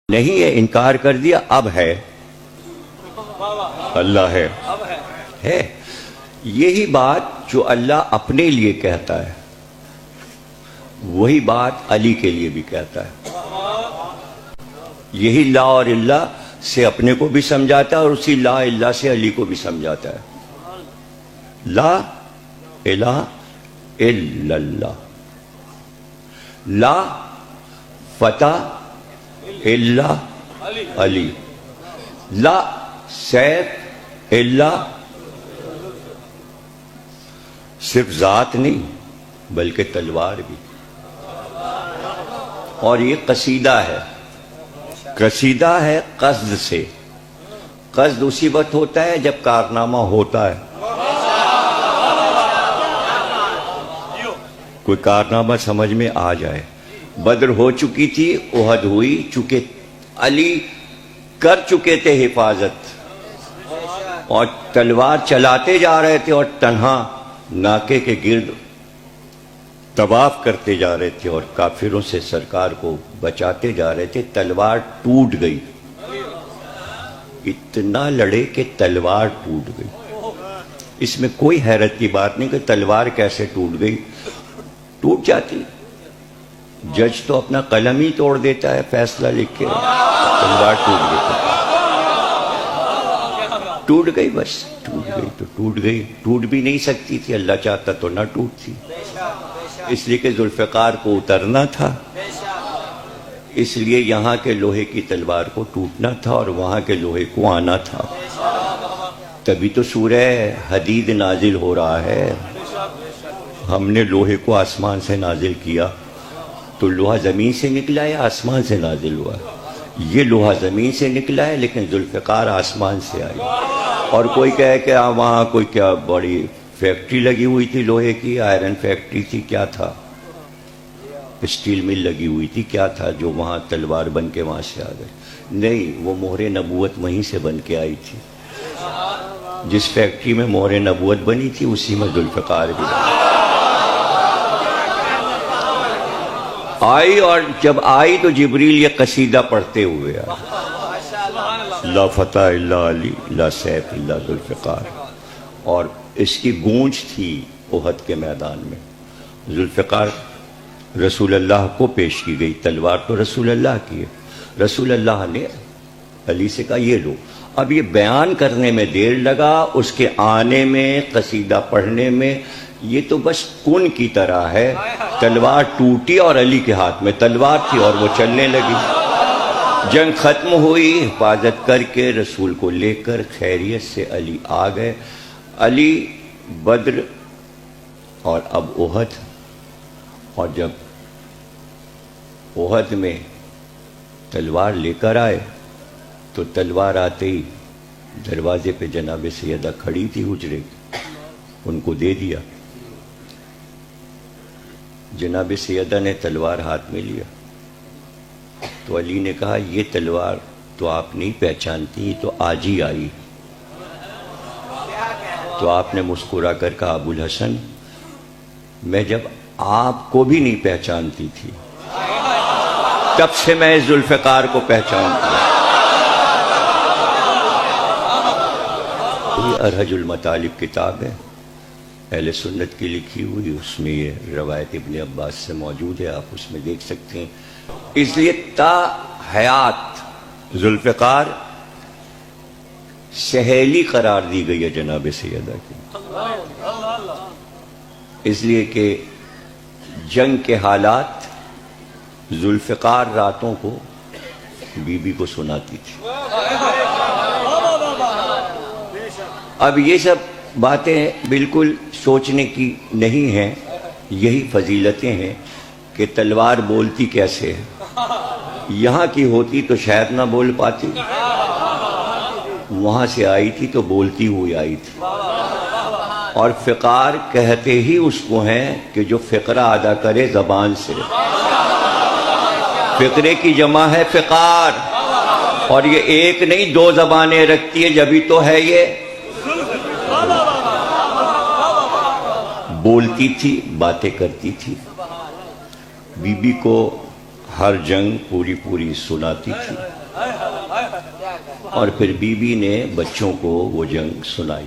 نہیں ہے، انکار کر دیا، اب ہے، اللہ ہے یہی بات جو اللہ اپنے لیے کہتا ہے وہی بات علی کے لیے بھی کہتا ہے. یہی لا اور اللہ سے اپنے کو بھی سمجھاتا ہے اور اسی لا اللہ سے علی کو بھی سمجھاتا ہے. لا الہ الا اللہ، لا فتح الا علی، لا سیف الا، صرف ذات نہیں بلکہ تلوار بھی. اور یہ قصیدہ ہے، قصیدہ ہے قصد سے. قصد اسی وقت ہوتا ہے جب کارنامہ ہوتا ہے. کوئی کارنامہ سمجھ میں آ جائے. بدر ہو چکی تھی، احد ہوئی، چونکہ علی کر چکے تھے حفاظت اور تلوار چلاتے جا رہے تھے اور تنہا ناکے کے گرد طواف کرتے جا رہے تھے اور کافروں سے سرکار کو بچاتے جا رہے تھے. تلوار ٹوٹ گئی، اتنا لڑے کہ تلوار ٹوٹ گئی. اس میں کوئی حیرت کی بات نہیں کہ تلوار کیسے ٹوٹ گئی. ٹوٹ جاتی، جج تو اپنا قلم ہی توڑ دیتا ہے فیصلہ لکھ کے. تلوار ٹوٹ گئی، ٹوٹ گئی، بس ٹوٹ گئی تو ٹوٹ گئی. ٹوٹ بھی نہیں سکتی تھی، اللہ چاہتا تو نہ ٹوٹتی، اس لیے کہ ذوالفقار کو اترنا تھا. اس لیے یہاں کے لوہے کی تلوار کو ٹوٹنا تھا اور وہاں کے لوہے کو آنا تھا. تبھی تو سورہ حدید نازل ہو رہا ہے. ہم نے لوہے کو آسمان سے نازل کیا تو لوہا زمین سے نکلا ہے، آسمان سے نازل ہوا. یہ لوہا زمین سے نکلا ہے لیکن ذوالفقار آسمان سے آئی. اور کوئی کہے کہ وہاں کوئی کیا بڑی فیکٹری لگی ہوئی تھی لوہے کی، آئرن فیکٹری تھی، کیا تھا، اسٹیل مل لگی ہوئی تھی، کیا تھا جو وہاں تلوار بن کے وہاں سے آ گئی. نہیں، وہ مہر نبوت وہیں سے بن کے آئی تھی. جس فیکٹری میں مہر نبوت بنی تھی اسی میں ذوالفقار بھی آئی. اور جب آئی تو جبریل یہ قصیدہ پڑھتے ہوئے آئی، لا فتح الا علی، لا سیف الا ذوالفقار. اور اس کی گونج تھی احد کے میدان میں. ذوالفقار رسول اللہ کو پیش کی گئی، تلوار تو رسول اللہ کی ہے. رسول اللہ نے علی سے کہا یہ لو. اب یہ بیان کرنے میں دیر لگا، اس کے آنے میں، قصیدہ پڑھنے میں. یہ تو بس کن کی طرح ہے. تلوار ٹوٹی اور علی کے ہاتھ میں تلوار تھی اور وہ چلنے لگی. جنگ ختم ہوئی، حفاظت کر کے رسول کو لے کر خیریت سے علی آ گئے. علی بدر اور اب احد. اور جب احد میں تلوار لے کر آئے تو تلوار آتے ہی دروازے پہ جناب سیدہ کھڑی تھی حجرے، ان کو دے دیا. جناب سیدہ نے تلوار ہاتھ میں لیا تو علی نے کہا یہ تلوار تو آپ نہیں پہچانتی، تو آج ہی آئی. تو آپ نے مسکرا کر کہا ابو الحسن، میں جب آپ کو بھی نہیں پہچانتی تھی تب سے میں ذوالفقار کو پہچانتی ہوں. یہ ارحج المطالب کتاب ہے، اہل سنت کی لکھی ہوئی. اس میں یہ روایت ابن عباس سے موجود ہے، آپ اس میں دیکھ سکتے ہیں. اس لیے تا حیات ذوالفقار سہیلی قرار دی گئی ہے جناب سیدہ کی. اس لیے کہ جنگ کے حالات ذوالفقار راتوں کو بی بی کو سناتی تھی. اب یہ سب باتیں بالکل سوچنے کی نہیں ہیں، یہی فضیلتیں ہیں کہ تلوار بولتی کیسے ہے. یہاں کی ہوتی تو شاید نہ بول پاتی، وہاں سے آئی تھی تو بولتی ہوئی آئی تھی. اور فقار کہتے ہی اس کو ہیں کہ جو فقرہ ادا کرے زبان سے. فقرے کی جمع ہے فقار، اور یہ ایک نہیں دو زبانیں رکھتی ہے، جبھی تو ہے یہ. بولتی تھی، باتیں کرتی تھی. بی بی کو ہر جنگ پوری پوری سناتی تھی، اور پھر بی بی نے بچوں کو وہ جنگ سنائی.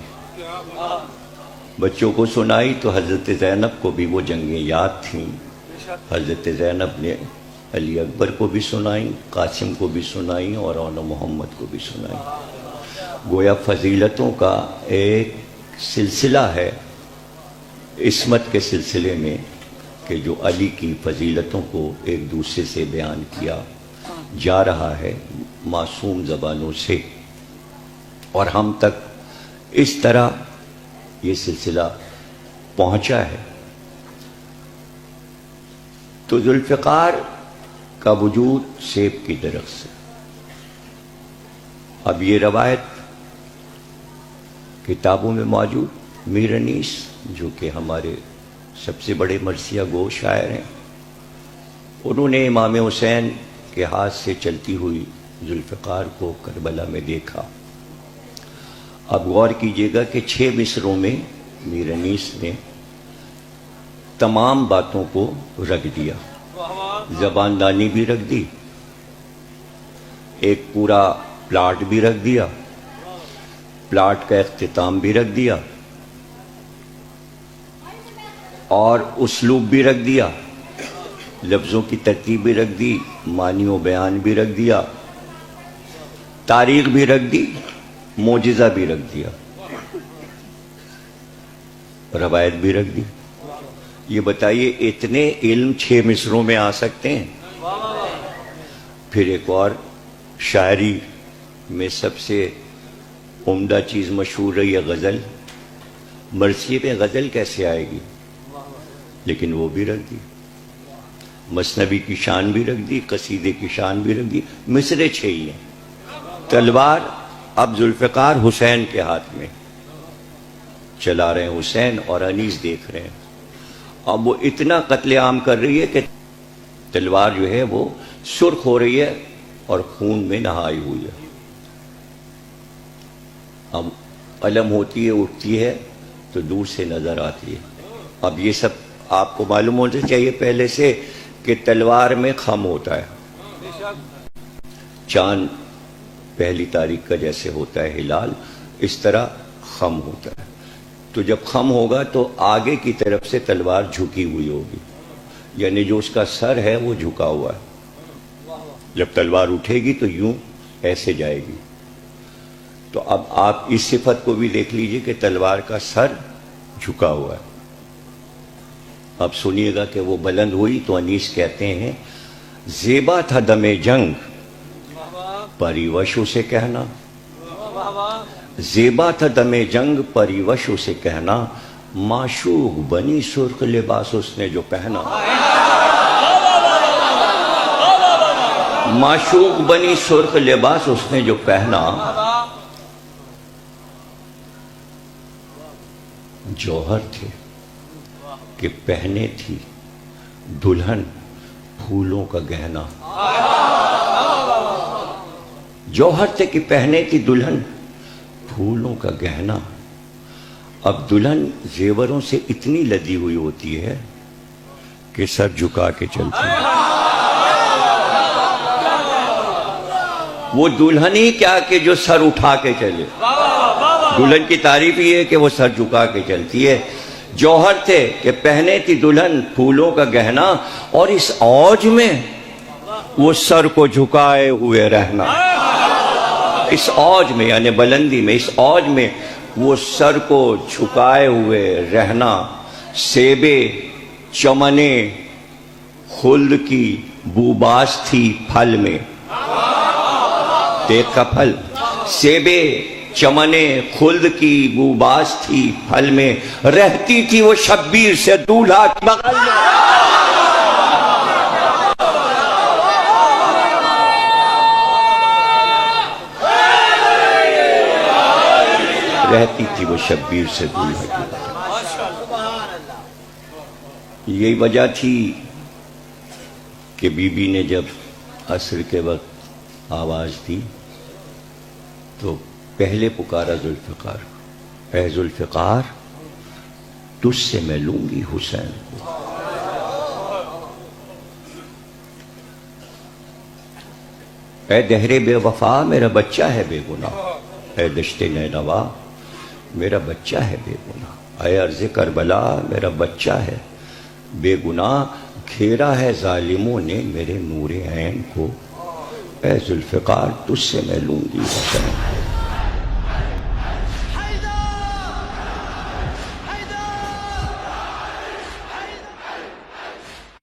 بچوں کو سنائی تو حضرت زینب کو بھی وہ جنگیں یاد تھیں. حضرت زینب نے علی اکبر کو بھی سنائیں، قاسم کو بھی سنائیں، اور اول محمد کو بھی سنائیں. گویا فضیلتوں کا ایک سلسلہ ہے عصمت کے سلسلے میں، کہ جو علی کی فضیلتوں کو ایک دوسرے سے بیان کیا جا رہا ہے معصوم زبانوں سے، اور ہم تک اس طرح یہ سلسلہ پہنچا ہے. تو ذوالفقار کا وجود سیب کی درخت سے. اب یہ روایت کتابوں میں موجود. میر انیس جو کہ ہمارے سب سے بڑے مرثیہ گو شاعر ہیں، انہوں نے امام حسین کے ہاتھ سے چلتی ہوئی ذوالفقار کو کربلا میں دیکھا. اب غور کیجئے گا کہ 6 مصروں میں میر انیس نے تمام باتوں کو رکھ دیا. زباندانی بھی رکھ دی، ایک پورا پلاٹ بھی رکھ دیا، پلاٹ کا اختتام بھی رکھ دیا، اور اسلوب بھی رکھ دیا، لفظوں کی ترتیب بھی رکھ دی، معنی و بیان بھی رکھ دیا، تاریخ بھی رکھ دی، معجزہ بھی رکھ دیا، روایت بھی رکھ دی. یہ بتائیے اتنے علم 6 مصروں میں آ سکتے ہیں؟ پھر ایک اور شاعری میں سب سے عمدہ چیز مشہور رہی ہے غزل. مرثیے میں غزل کیسے آئے گی؟ لیکن وہ بھی رکھ دی. مثنوی کی شان بھی رکھ دی، قصیدے کی شان بھی رکھ دی. مصرے 6 ہی ہیں. تلوار اب ذوالفقار حسین کے ہاتھ میں، چلا رہے ہیں حسین، اور انیس دیکھ رہے ہیں. اب وہ اتنا قتل عام کر رہی ہے کہ تلوار جو ہے وہ سرخ ہو رہی ہے اور خون میں نہائی ہوئی ہے. اب علم ہوتی ہے، اٹھتی ہے تو دور سے نظر آتی ہے. اب یہ سب آپ کو معلوم ہونا چاہیے پہلے سے کہ تلوار میں خم ہوتا ہے. چاند پہلی تاریخ کا جیسے ہوتا ہے ہلال، اس طرح خم ہوتا ہے. تو جب خم ہوگا تو آگے کی طرف سے تلوار جھکی ہوئی ہوگی، یعنی جو اس کا سر ہے وہ جھکا ہوا ہے. جب تلوار اٹھے گی تو یوں ایسے جائے گی. تو اب آپ اس صفت کو بھی دیکھ لیجئے کہ تلوار کا سر جھکا ہوا ہے. اب سنیے گا کہ وہ بلند ہوئی تو انیس کہتے ہیں زیبا تھا دم جنگ پریوش اسے کہنا، زیبا تھا دم جنگ پریوش اسے کہنا، معشوق بنی سرخ لباس اس نے جو پہنا. معشوق بنی سرخ لباس اس نے جو پہنا، جوہر تھے کہ پہنے تھی دلہن پھولوں کا گہنا. جوہر تھے کہ پہنے تھی دلہن پھولوں کا گہنا. اب دلہن زیوروں سے اتنی لدی ہوئی ہوتی ہے کہ سر جھکا کے چلتی ہے. وہ دلہن ہی کیا کہ جو سر اٹھا کے چلے. دلہن کی تعریف یہ ہے کہ وہ سر جھکا کے چلتی ہے. جوہر تھے کہ پہنے تھی دلہن پھولوں کا گہنا، اور اس اوج میں وہ سر کو جھکائے ہوئے رہنا. اس اوج میں یعنی بلندی میں، اس اوج میں وہ سر کو جھکائے ہوئے رہنا. سیبے چمنے خلد کی بوباس تھی پھل میں. دیکھ کا پھل. سیبے چمنے خلد کی بوباس تھی پھل میں، رہتی تھی وہ شبیر سے دولہا کی بغل میں. رہتی تھی وہ شبیر سے دولہا کی بغل میں. یہی وجہ تھی کہ بی بی نے جب عصر کے وقت آواز دی تو پہلے پکارا ذوالفقار، اے ذوالفقار تجھ سے میں لوں گی حسین کو. اے دہر بے وفا میرا بچہ ہے بے گناہ، اے دشت نینوا میرا بچہ ہے بے گناہ، اے عرض کربلا میرا بچہ ہے بے گناہ، گھیرا ہے ظالموں نے میرے نور عین کو، اے ذوالفقار تجھ سے میں لوں گی وطن۔